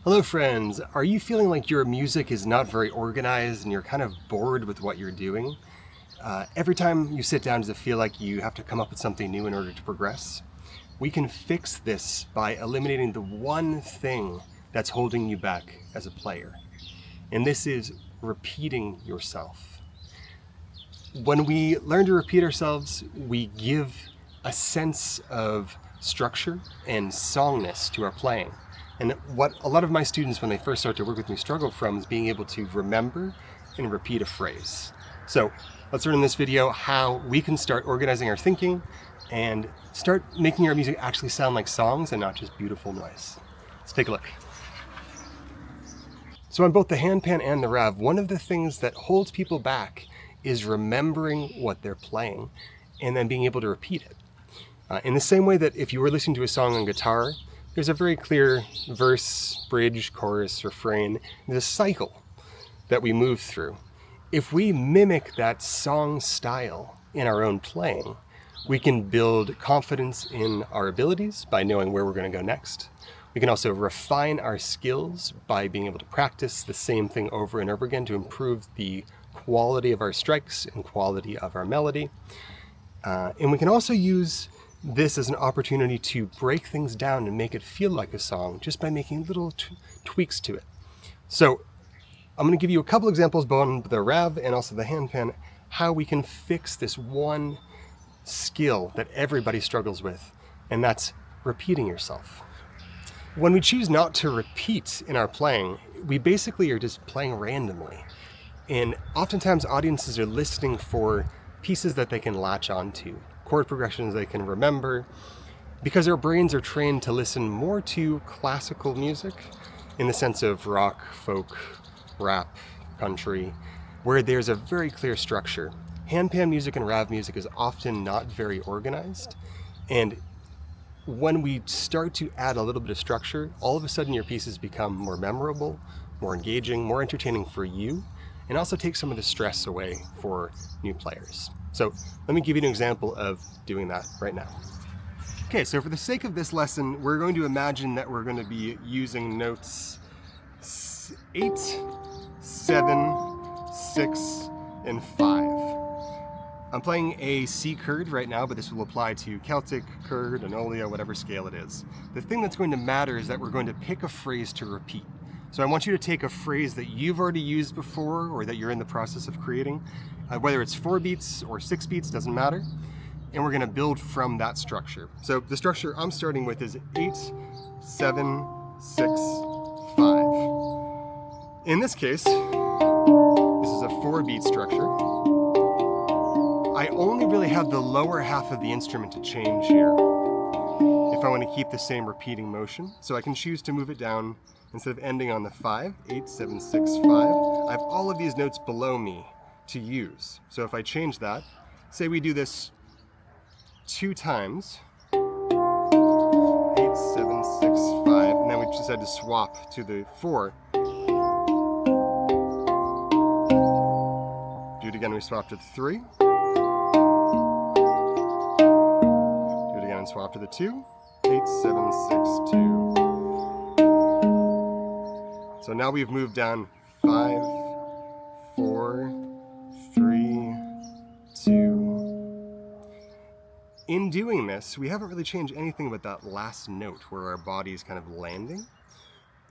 Hello friends, are you feeling like your music is not very organized and you're kind of bored with what you're doing? Every time you sit down, does it feel like you have to come up with something new in order to progress? We can fix this by eliminating the one thing that's holding you back as a player. And this is repeating yourself. When we learn to repeat ourselves, we give a sense of structure and songness to our playing. And what a lot of my students, when they first start to work with me, struggle from is being able to remember and repeat a phrase. So let's learn in this video how we can start organizing our thinking and start making our music actually sound like songs and not just beautiful noise. Let's take a look. So on both the handpan and the Rav, one of the things that holds people back is remembering what they're playing and then being able to repeat it. In the same way that if you were listening to a song on guitar, there's a very clear verse, bridge, chorus, refrain. There's a cycle that we move through. If we mimic that song style in our own playing, we can build confidence in our abilities by knowing where we're going to go next. We can also refine our skills by being able to practice the same thing over and over again to improve the quality of our strikes and quality of our melody. And we can also use this as an opportunity to break things down and make it feel like a song just by making little tweaks to it. So I'm going to give you a couple examples, both on the Rav and also the handpan, how we can fix this one skill that everybody struggles with, and that's repeating yourself. When we choose not to repeat in our playing, we basically are just playing randomly. And oftentimes audiences are listening for pieces that they can latch onto, chord progressions they can remember, because our brains are trained to listen more to classical music in the sense of rock, folk, rap, country, where there's a very clear structure. Handpan music and Rav music is often not very organized, and when we start to add a little bit of structure, all of a sudden your pieces become more memorable, more engaging, more entertaining for you, and also take some of the stress away for new players. So let me give you an example of doing that right now. Okay, so for the sake of this lesson, we're going to imagine that we're going to be using notes 8, 7, 6, and 5. I'm playing a C chord right now, but this will apply to Celtic, chord, Anolia, whatever scale it is. The thing that's going to matter is that we're going to pick a phrase to repeat. So I want you to take a phrase that you've already used before or that you're in the process of creating, whether it's 4 beats or 6 beats, doesn't matter. And we're going to build from that structure. So the structure I'm starting with is 8, 7, 6, 5. In this case, this is a 4-beat structure. I only really have the lower half of the instrument to change here if I want to keep the same repeating motion. So I can choose to move it down. Instead of ending on the 5, 8, 7, 6, 5, I have all of these notes below me to use. So if I change that, say we do this 2 times, 8, 7, 6, 5, and then we just had to swap to the 4. Do it again, we swap to the 3. Do it again and swap to the 2. 8, 7, 6, 2. So now we've moved down 5, 4, 3, 2. In doing this, we haven't really changed anything about that last note where our body is kind of landing.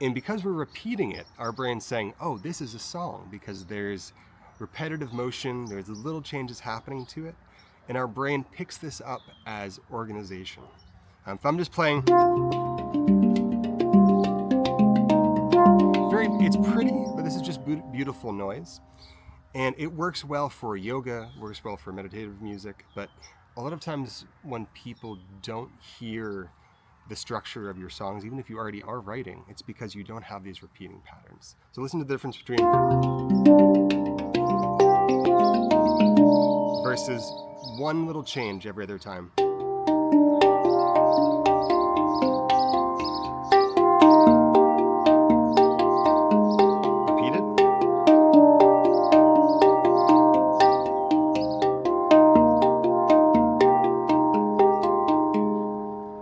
And because we're repeating it, our brain's saying, oh, this is a song, because there's repetitive motion, there's little changes happening to it, and our brain picks this up as organization. If I'm just playing, it's pretty, but this is just beautiful noise. And it works well for yoga, works well for meditative music, but a lot of times when people don't hear the structure of your songs, even if you already are writing, it's because you don't have these repeating patterns. So listen to the difference between versus one little change every other time.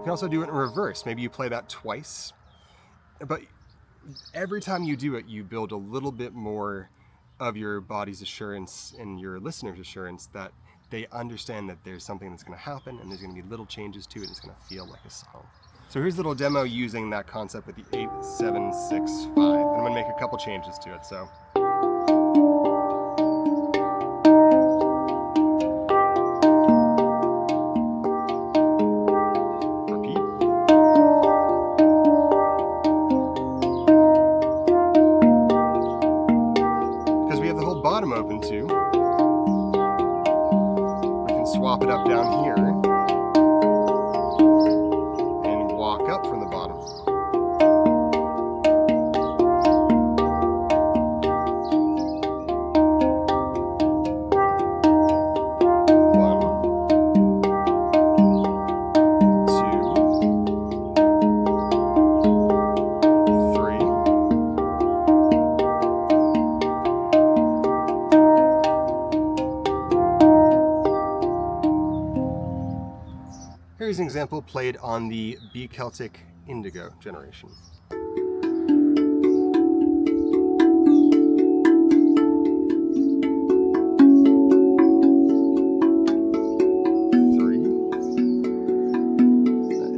You can also do it in reverse. Maybe you play that twice, but every time you do it, you build a little bit more of your body's assurance and your listener's assurance that they understand that there's something that's going to happen and there's going to be little changes to it. It's going to feel like a song. So here's a little demo using that concept with the 8-7-6-5. And I'm going to make a couple changes to it. So. Bottom open too. We can swap it up down here and walk up from the bottom. Here's an example played on the B Celtic Indigo generation. Three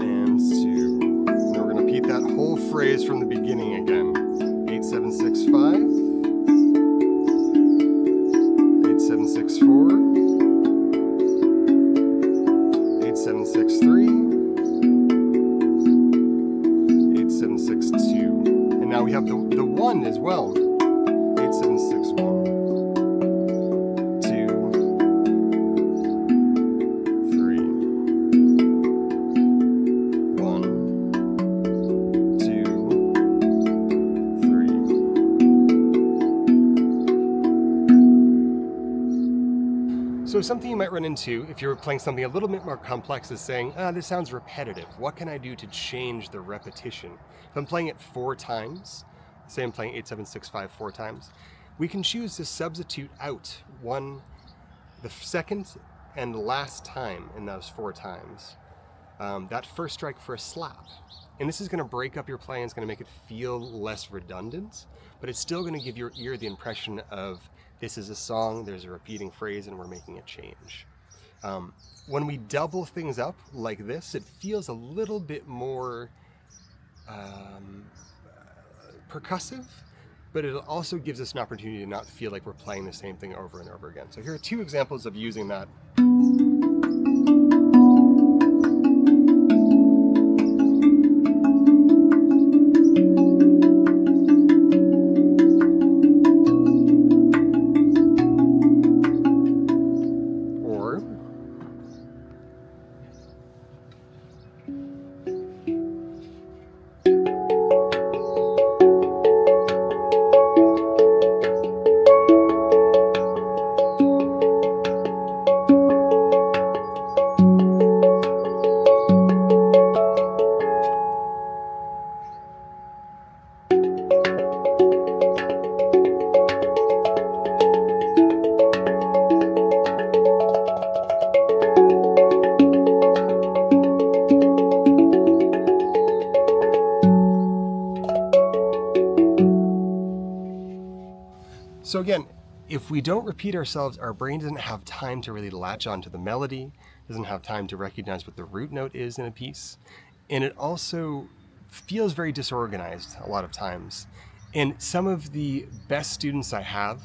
and two. Now we're going to repeat that whole phrase from the beginning again. 8-7-6-5, 8-7-6-4. 8-7-6-3, 8-7-6-2, and now we have the 1 as well. 8-7-6-1, 2, 3, 1, 2, 3. So something you might run into if you're playing something a little bit more complex is saying, this sounds repetitive. What can I do to change the repetition? If I'm playing it 4 times, say I'm playing 8-7-6-5 4 times, we can choose to substitute out the second and last time in those 4 times, that first strike for a slap. And this is going to break up your playing. It's going to make it feel less redundant, but it's still going to give your ear the impression of this is a song, there's a repeating phrase, and we're making a change. When we double things up like this, it feels a little bit more percussive, but it also gives us an opportunity to not feel like we're playing the same thing over and over again. So here are 2 examples of using that. So again, if we don't repeat ourselves, our brain doesn't have time to really latch onto the melody, doesn't have time to recognize what the root note is in a piece, and it also feels very disorganized a lot of times. And some of the best students I have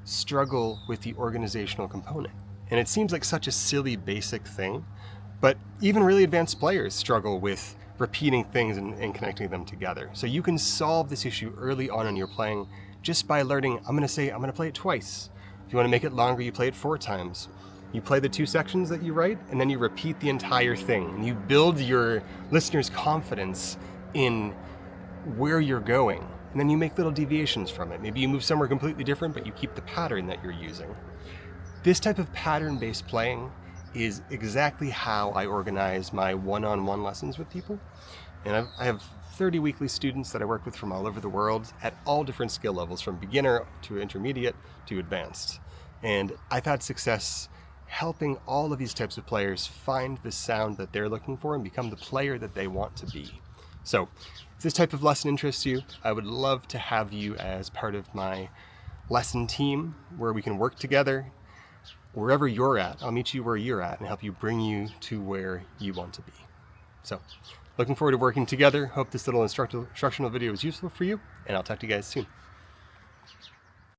struggle with the organizational component. And it seems like such a silly, basic thing, but even really advanced players struggle with repeating things and connecting them together. So you can solve this issue early on in your playing just by learning, I'm going to play it twice. If you want to make it longer, you play it 4 times. You play the 2 sections that you write, and then you repeat the entire thing. And you build your listeners' confidence in where you're going. And then you make little deviations from it. Maybe you move somewhere completely different, but you keep the pattern that you're using. This type of pattern-based playing is exactly how I organize my one-on-one lessons with people. And I have 30 weekly students that I work with from all over the world at all different skill levels, from beginner to intermediate to advanced. And I've had success helping all of these types of players find the sound that they're looking for and become the player that they want to be. So if this type of lesson interests you, I would love to have you as part of my lesson team where we can work together. Wherever you're at, I'll meet you where you're at and help you bring you to where you want to be. So looking forward to working together. Hope this little instructional video was useful for you, and I'll talk to you guys soon.